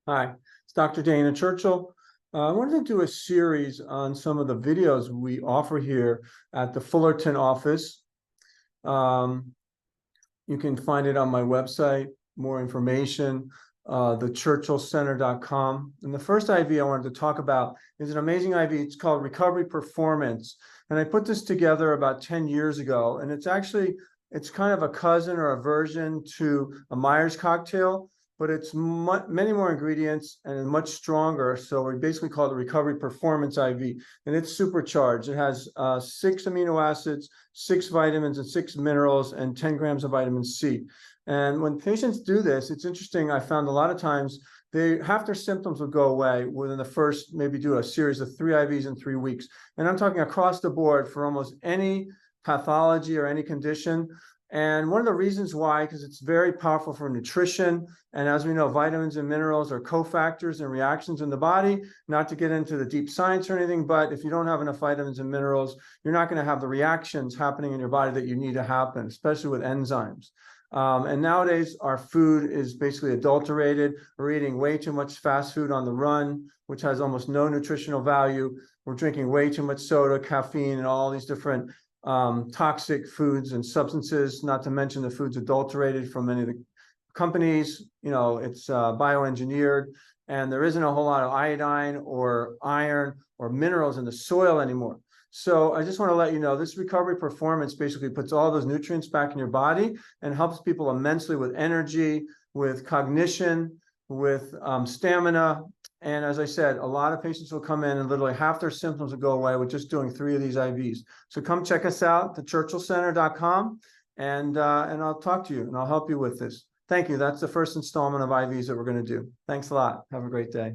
Hi, it's Dr. Dana Churchill. I wanted to do a series on some of the videos we offer here at the Fullerton office. You can find it on my website, more information, thechurchillcenter.com. And the first IV I wanted to talk about is an amazing IV. It's called Recovery Performance. And I put this together about 10 years ago. And it's kind of a cousin or a version to a Myers cocktail, but it's many more ingredients and much stronger. So we basically call it a Recovery Performance IV, and it's supercharged. It has 6 amino acids, 6 vitamins, and 6 minerals, and 10 grams of vitamin C. And when patients do this, it's interesting. I found a lot of times half their symptoms will go away within the first, maybe do a series of 3 IVs in 3 weeks. And I'm talking across the board for almost any pathology or any condition. And one of the reasons why, because it's very powerful for nutrition. And as we know, vitamins and minerals are cofactors and reactions in the body, not to get into the deep science or anything, but if you don't have enough vitamins and minerals, you're not going to have the reactions happening in your body that you need to happen, especially with enzymes. And nowadays, our food is basically adulterated. We're eating way too much fast food on the run, which has almost no nutritional value. We're drinking way too much soda, caffeine, and all these different toxic foods and substances, not to mention the food's adulterated from many of the companies. It's bioengineered, and there isn't a whole lot of iodine or iron or minerals in the soil anymore. So I just want to let you know, this Recovery Performance basically puts all those nutrients back in your body and helps people immensely with energy, with cognition, with stamina. And as I said, a lot of patients will come in and literally half their symptoms will go away with just doing 3 of these IVs. So come check us out, thechurchillcenter.com, and I'll talk to you and I'll help you with this. Thank you. That's the first installment of IVs that we're going to do. Thanks a lot. Have a great day.